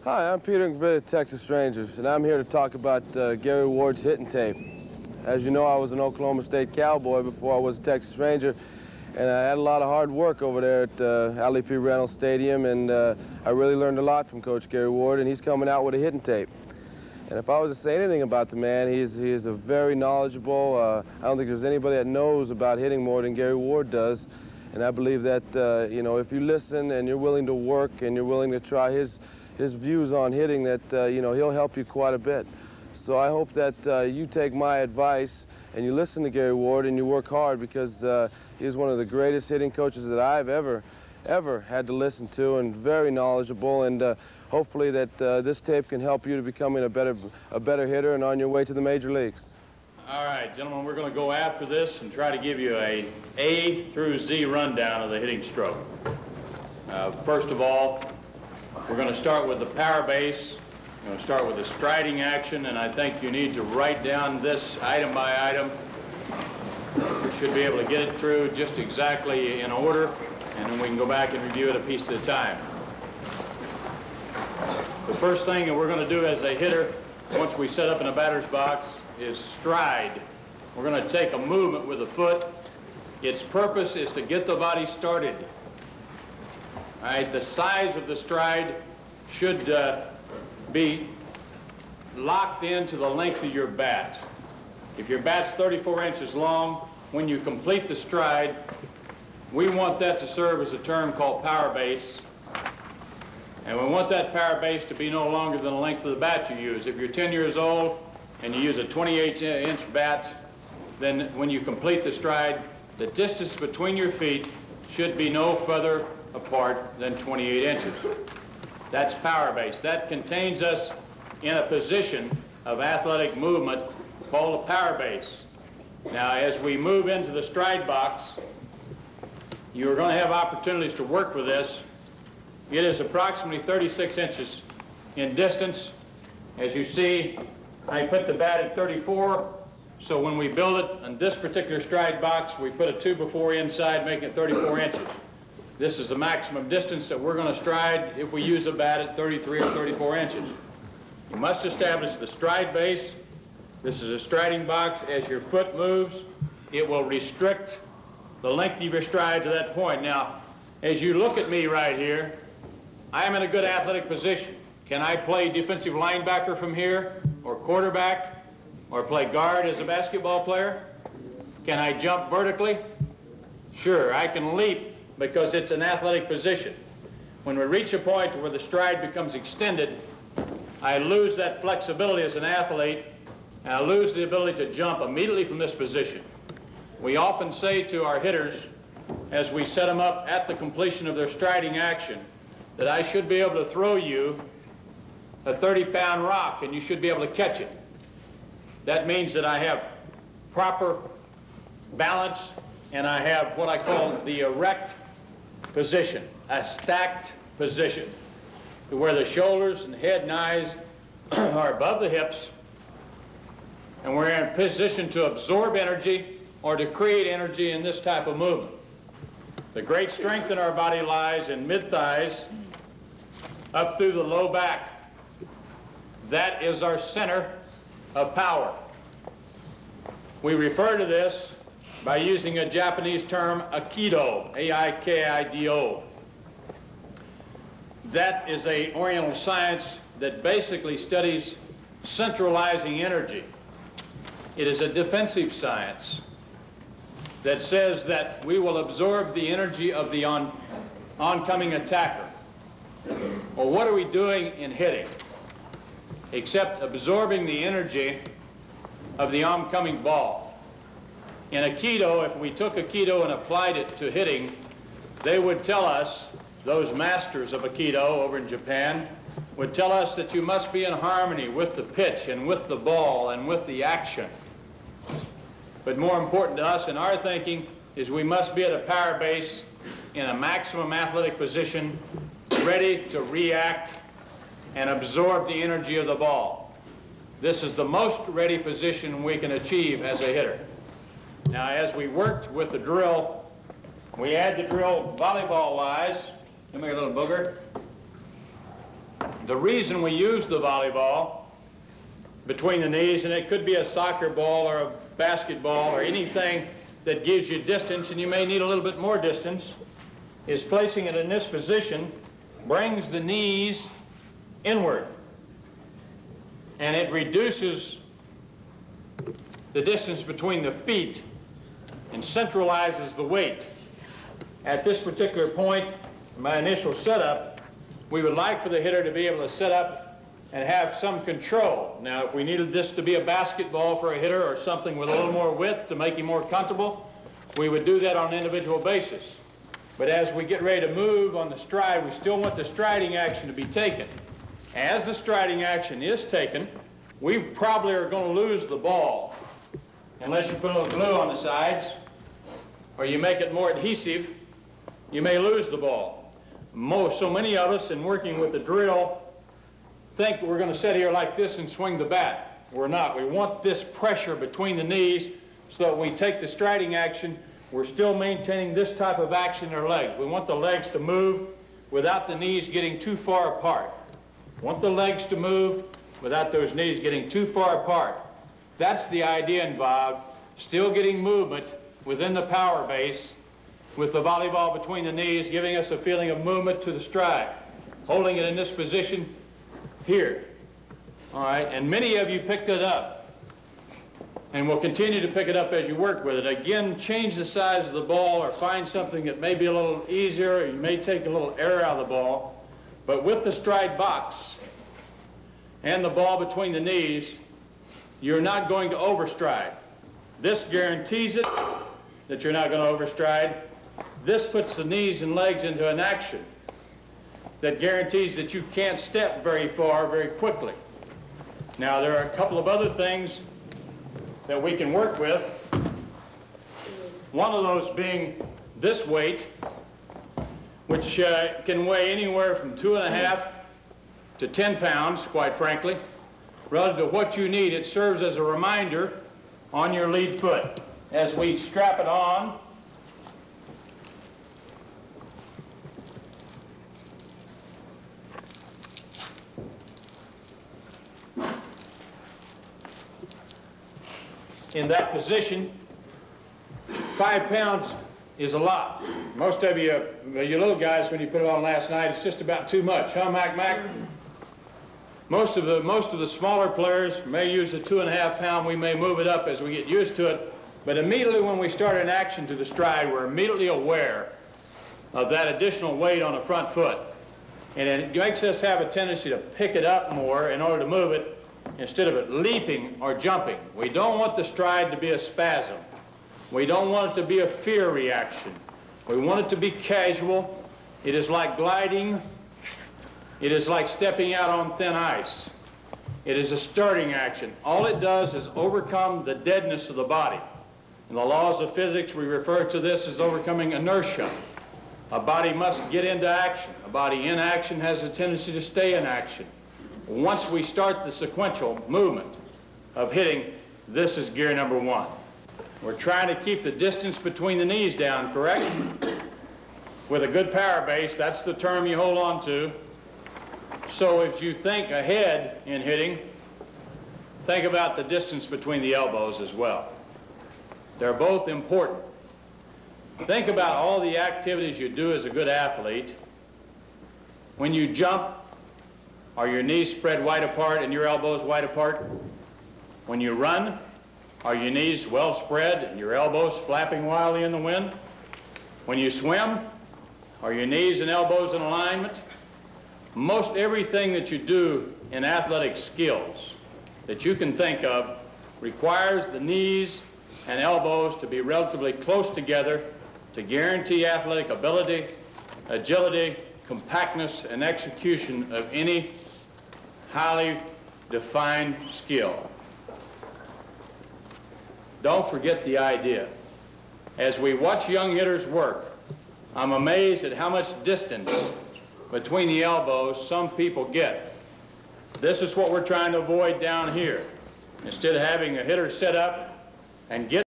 Hi, I'm Peter McVeigh of Texas Rangers, and I'm here to talk about Gary Ward's hitting tape. As you know, I was an Oklahoma State Cowboy before I was a Texas Ranger, and I had a lot of hard work over there at Allie P. Reynolds Stadium, and I really learned a lot from Coach Gary Ward, and he's coming out with a hitting tape. And if I was to say anything about the man, he is a very knowledgeable. I don't think there's anybody that knows about hitting more than Gary Ward does. And I believe that, you know, if you listen and you're willing to work and you're willing to try his views on hitting, that, you know, he'll help you quite a bit. So I hope that you take my advice and you listen to Gary Ward and you work hard, because he's one of the greatest hitting coaches that I've ever had to listen to, and very knowledgeable. And hopefully that this tape can help you to becoming a better hitter and on your way to the major leagues. All right, gentlemen, we're going to go after this and try to give you A through Z rundown of the hitting stroke. First of all, we're going to start with the power base. We're going to start with the striding action, and I think you need to write down this item by item. You should be able to get it through just exactly in order, and then we can go back and review it a piece at a time. The first thing that we're going to do as a hitter, once we set up in a batter's box, is stride. We're going to take a movement with the foot. Its purpose is to get the body started. All right, the size of the stride should be locked into the length of your bat. If your bat's 34 inches long, when you complete the stride, we want that to serve as a term called power base. And we want that power base to be no longer than the length of the bat you use. If you're 10 years old and you use a 28-inch bat, then when you complete the stride, the distance between your feet should be no further apart than 28 inches. That's power base. That contains us in a position of athletic movement called a power base. Now, as we move into the stride box, you're going to have opportunities to work with this. It is approximately 36 inches in distance. As you see, I put the bat at 34, so when we build it on this particular stride box, we put a 2 before inside, making it 34 inches. This is the maximum distance that we're going to stride if we use a bat at 33 or 34 inches. You must establish the stride base. This is a striding box. As your foot moves, it will restrict the length of your stride to that point. Now, as you look at me right here, I am in a good athletic position. Can I play defensive linebacker from here, or quarterback, or play guard as a basketball player? Can I jump vertically? Sure, I can leap because it's an athletic position. When we reach a point where the stride becomes extended, I lose that flexibility as an athlete, and I lose the ability to jump immediately from this position. We often say to our hitters, as we set them up at the completion of their striding action, that I should be able to throw you a 30-pound rock and you should be able to catch it. That means that I have proper balance and I have what I call the erect position, a stacked position, where the shoulders and head and eyes are above the hips, and we're in a position to absorb energy or to create energy in this type of movement. The great strength in our body lies in mid-thighs up through the low back. That is our center of power. We refer to this by using a Japanese term, Aikido, A-I-K-I-D-O. That is an Oriental science that basically studies centralizing energy. It is a defensive science that says that we will absorb the energy of the oncoming attacker. Well, what are we doing in hitting except absorbing the energy of the oncoming ball? In Aikido, if we took Aikido and applied it to hitting, they would tell us, those masters of Aikido over in Japan, would tell us that you must be in harmony with the pitch and with the ball and with the action. But more important to us in our thinking is we must be at a power base in a maximum athletic position, ready to react and absorb the energy of the ball. This is the most ready position we can achieve as a hitter. Now, as we worked with the drill, we add the drill volleyball-wise. Give me a little booger. The reason we use the volleyball between the knees, and it could be a soccer ball or a basketball or anything that gives you distance, and you may need a little bit more distance, is placing it in this position brings the knees inward, and it reduces the distance between the feet and centralizes the weight. At this particular point, my initial setup, we would like for the hitter to be able to set up and have some control. Now, if we needed this to be a basketball for a hitter or something with a little more width to make him more comfortable, we would do that on an individual basis. But as we get ready to move on the stride, we still want the striding action to be taken. As the striding action is taken, we probably are going to lose the ball unless you put a little glue on the sides or you make it more adhesive. You may lose the ball. So many of us, in working with the drill, think we're going to sit here like this and swing the bat. We're not. We want this pressure between the knees so that when we take the striding action, we're still maintaining this type of action in our legs. We want the legs to move without the knees getting too far apart. We want the legs to move without those knees getting too far apart. That's the idea involved, still getting movement within the power base with the volleyball between the knees, giving us a feeling of movement to the stride, holding it in this position here. All right, and many of you picked it up and will continue to pick it up as you work with it. Again, change the size of the ball or find something that may be a little easier, or you may take a little air out of the ball. But with the stride box and the ball between the knees, you're not going to overstride. This guarantees it that you're not going to overstride. This puts the knees and legs into an action that guarantees that you can't step very far very quickly. Now, there are a couple of other things that we can work with. One of those being this weight, which can weigh anywhere from 2.5 to 10 pounds, quite frankly. Relative to what you need, it serves as a reminder on your lead foot. As we strap it on, in that position, 5 pounds is a lot. Most of you little guys, when you put it on last night, it's just about too much, huh, Mac? Most of the smaller players may use a 2.5 pound. We may move it up as we get used to it. But immediately when we start an action to the stride, we're immediately aware of that additional weight on the front foot. And it makes us have a tendency to pick it up more in order to move it instead of it leaping or jumping. We don't want the stride to be a spasm. We don't want it to be a fear reaction. We want it to be casual. It is like gliding. It is like stepping out on thin ice. It is a starting action. All it does is overcome the deadness of the body. In the laws of physics, we refer to this as overcoming inertia. A body must get into action. A body in action has a tendency to stay in action. Once we start the sequential movement of hitting, this is gear number 1. We're trying to keep the distance between the knees down, correct? With a good power base, that's the term you hold on to. So if you think ahead in hitting, think about the distance between the elbows as well. They're both important. Think about all the activities you do as a good athlete. When you jump, are your knees spread wide apart and your elbows wide apart? When you run, are your knees well spread and your elbows flapping wildly in the wind? When you swim, are your knees and elbows in alignment? Most everything that you do in athletic skills that you can think of requires the knees and elbows to be relatively close together to guarantee athletic ability, agility, compactness, and execution of any highly defined skill. Don't forget the idea. As we watch young hitters work, I'm amazed at how much distance between the elbows some people get. This is what we're trying to avoid down here. Instead of having a hitter set up and get